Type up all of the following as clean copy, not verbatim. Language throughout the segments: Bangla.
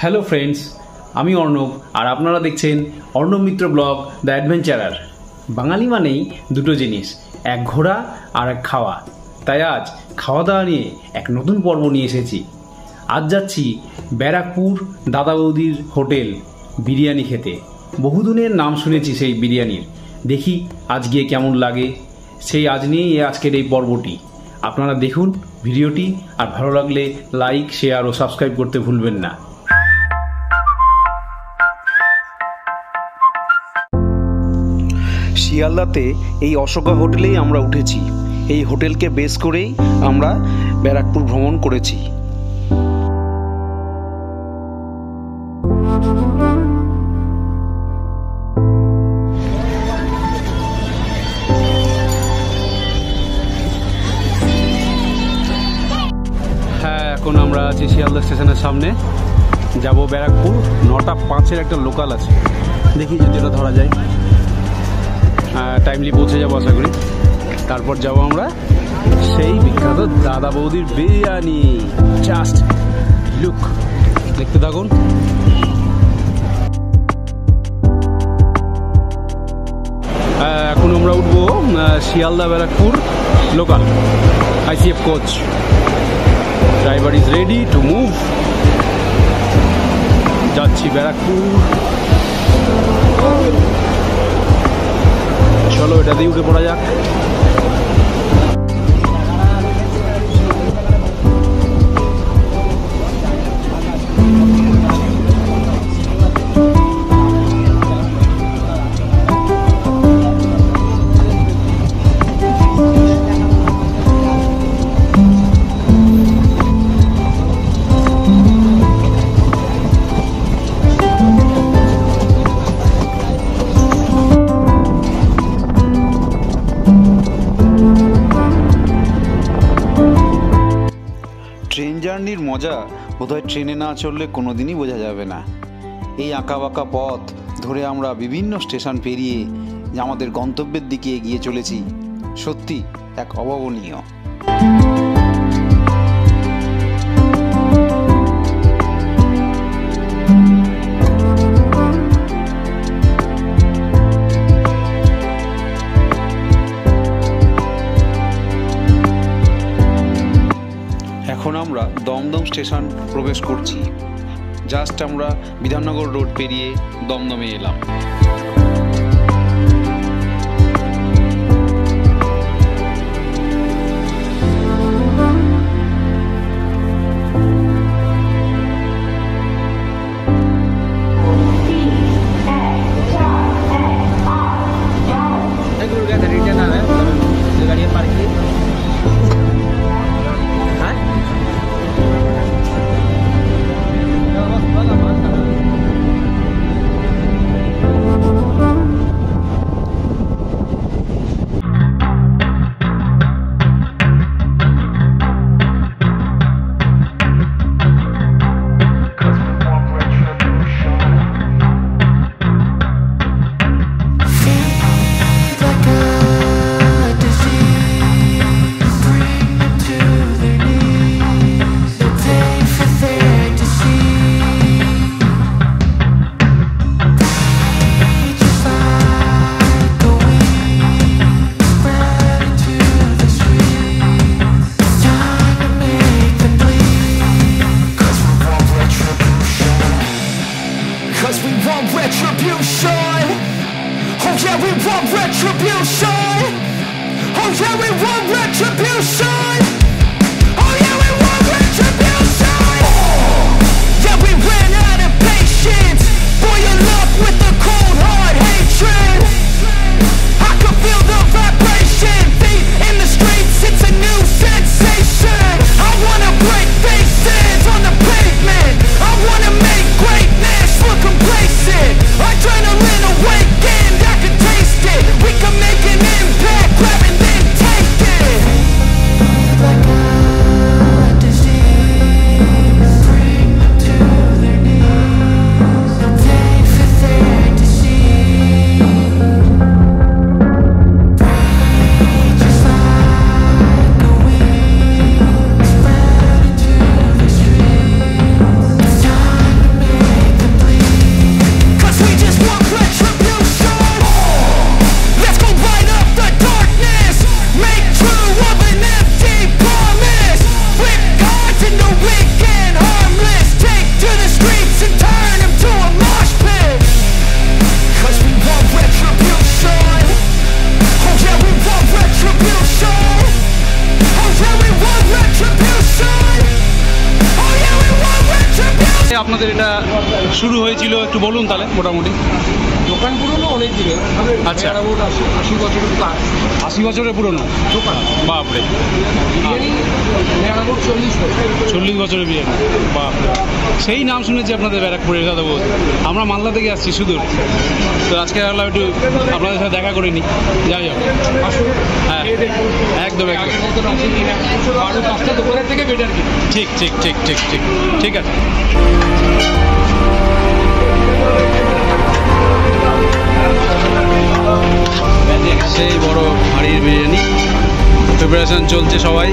হ্যালো ফ্রেন্ডস, আমি অর্ণব আর আপনারা দেখছেন অর্ণব মিত্র ব্লগ দ্য অ্যাডভেঞ্চারার। বাঙালি মানেই দুটো জিনিস, এক ঘোরা আর এক খাওয়া। তাই আজ খাওয়া দাওয়া নিয়ে এক নতুন পর্ব নিয়ে এসেছি। আজ যাচ্ছি ব্যারাকপুর দাদা বৌদির হোটেল বিরিয়ানি খেতে। বহুদিনের নাম শুনেছি সেই বিরিয়ানির, দেখি আজ গিয়ে কেমন লাগে। সেই আজ নিয়েই আজকের এই পর্বটি। আপনারা দেখুন ভিডিওটি, আর ভালো লাগলে লাইক, শেয়ার ও সাবস্ক্রাইব করতে ভুলবেন না। শিয়ালদাতে এই অশোকা হোটেলেই আমরা উঠেছি। এই হোটেলকে বেস করেই আমরা ব্যারাকপুর ভ্রমণ করেছি। হ্যাঁ, এখন আমরা আছি শিয়ালদা স্টেশনের সামনে, যাব ব্যারাকপুর। 9টা 5-এর একটা লোকাল আছে, দেখি যদি এটা ধরা যায়। টাইমলি পৌঁছে যাবো আশা করি। তারপর যাব আমরা সেই বিখ্যাত দাদা বৌদির বিরিয়ানি। জাস্ট লুক, দেখতে থাকুন। এখন আমরা উঠবো Sealdah Barrackpore local ICF coach. Driver is ready to move. যাচ্ছি ব্যারাকপুর। চলো এটা দিয়ে উঠে পড়া যাক। ট্রেন জার্নির মজা বোধহয় ট্রেনে না চললে কোনোদিনই বোঝা যাবে না। এই আঁকা বাঁকা পথ ধরে আমরা বিভিন্ন স্টেশন পেরিয়ে আমাদের গন্তব্যের দিকে এগিয়ে চলেছি। সত্যি এক অভাবনীয়। এখন আমরা দমদম স্টেশন প্রবেশ করছি। জাস্ট আমরা বিধাননগর রোড পেরিয়ে দমদমে এলাম। We can make an impact, grab and then take it. আপনাদের এটা শুরু হয়েছিল একটু বলুন তাহলে মোটামুটি। দোকান পুরনো অনেক দিনে। আচ্ছা। 80 বছরের প্লাস। 80 বছরের পুরনো দোকান। বাপরে। বিরিয়ানি 40 বছরের বিরিয়ানি, বাপরে। সেই নাম শুনেছি আপনাদের ব্যারাকপুরের দাদা বৌদি। আমরা মালদা থেকে আসছি সুদূর, তো আজকে আসলাম একটু আপনাদের সাথে দেখা করে নিই। যাই হোক, হ্যাঁ একদম একদম দোকানের থেকে বেটার কি। ঠিক ঠিক ঠিক ঠিক ঠিক ঠিক আছে। সেই বড় হাঁড়ির বিরিয়ানি প্রিপারেশন চলছে সবাই।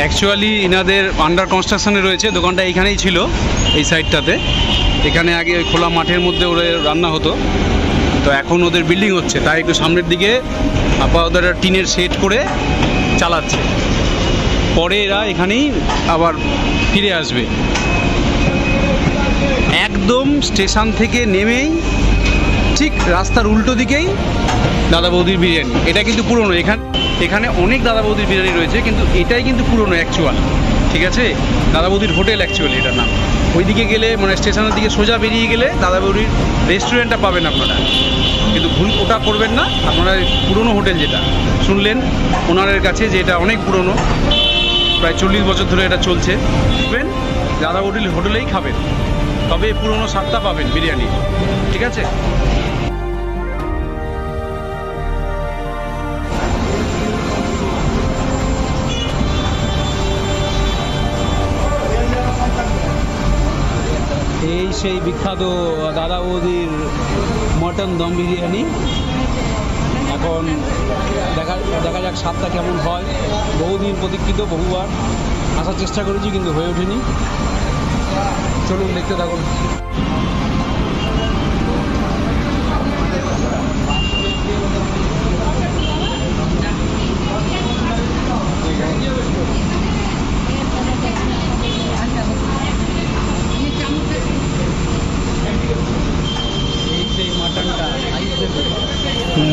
অ্যাকচুয়ালি ইনাদের আন্ডার কনস্ট্রাকশনে রয়েছে, দোকানটা এইখানেই ছিল এই সাইডটাতে। এখানে আগে ওই খোলা মাঠের মধ্যে ওদের রান্না হতো, তো এখন ওদের বিল্ডিং হচ্ছে, তাই একটু সামনের দিকে আপাতত একটা টিনের সেট করে চালাচ্ছে। পরে এরা এখানেই আবার ফিরে আসবে। একদম স্টেশন থেকে নেমেই ঠিক রাস্তার উল্টো দিকেই দাদা বৌদির বিরিয়ানি। এটা কিন্তু পুরনো, এখানে অনেক দাদা বৌদির বিরিয়ানি রয়েছে, কিন্তু এটাই কিন্তু পুরনো অ্যাকচুয়াল। ঠিক আছে, দাদা বৌদির হোটেল অ্যাকচুয়ালি এটার নাম। ওইদিকে গেলে মানে স্টেশনের দিকে সোজা বেরিয়ে গেলে দাদা বৌদির রেস্টুরেন্টটা পাবেন আপনারা, কিন্তু ভুল ওটা করবেন না। আপনারা পুরনো হোটেল যেটা শুনলেন ওনারের কাছে, যে এটা অনেক পুরনো, প্রায় 40 বছর ধরে এটা চলছে, দেখবেন দাদা বৌদির হোটেলেই খাবেন, তবে পুরনো স্বাদটা পাবেন বিরিয়ানি। ঠিক আছে। এই সেই বিখ্যাত দাদা বৌদির মটন দম বিরিয়ানি। এখন দেখা যাক স্বাদটা কেমন হয়। বহুদিন প্রতীক্ষিত, বহুবার আসার চেষ্টা করেছি কিন্তু হয়ে ওঠেনি। চলুন দেখতে থাকুন।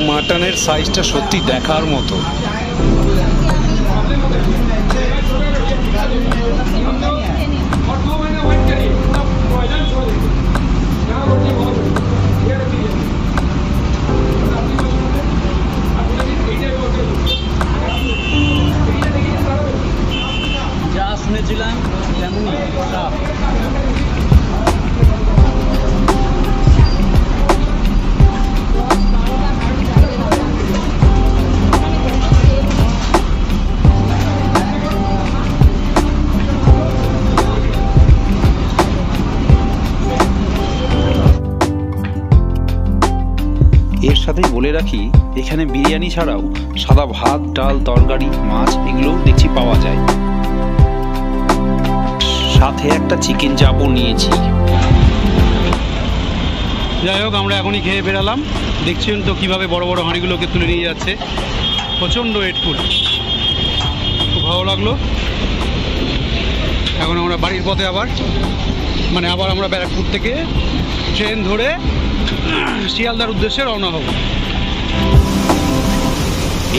মাটনের সাইজটা সত্যি দেখার মতো। যা শুনেছিলাম তেমনই। এর সাথেই বলে রাখি, এখানে বিরিয়ানি ছাড়াও সাদা ভাত, ডাল, তরকারি, মাছ এগুলোও দেখছি পাওয়া যায়। সাথে একটা চিকেন চাপও নিয়েছি। যাই হোক, আমরা এখনই খেয়ে বেরালাম। দেখছেন তো কিভাবে বড় বড় হাঁড়িগুলোকে তুলে নিয়ে যাচ্ছে। প্রচণ্ড ওয়েটফুল, খুব ভালো লাগলো। এখন আমরা বাড়ির পথে আবার আমরা ব্যারাকপুর থেকে ট্রেন ধরে শিয়ালদার উদ্দেশ্যে রওনা হব।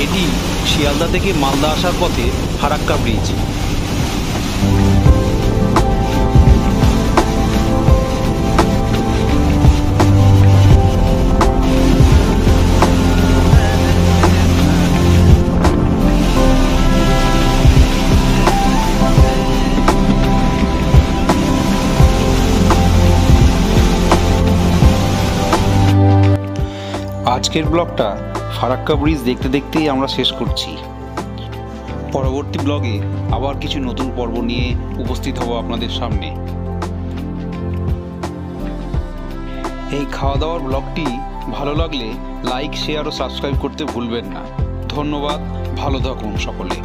এটি শিয়ালদা থেকে মালদা আসার পথে ফারাক্কা ব্রিজ। আজকের ব্লগটা ফারাক্কা ব্রিজ দেখতে দেখতেই আমরা শেষ করছি। পরবর্তী ব্লগে আবার কিছু নতুন পর্ব নিয়ে উপস্থিত হব আপনাদের সামনে। এই খাওয়া দাওয়ার ব্লগটি ভালো লাগলে লাইক, শেয়ার ও সাবস্ক্রাইব করতে ভুলবেন না। ধন্যবাদ, ভালো থাকুন সকলে।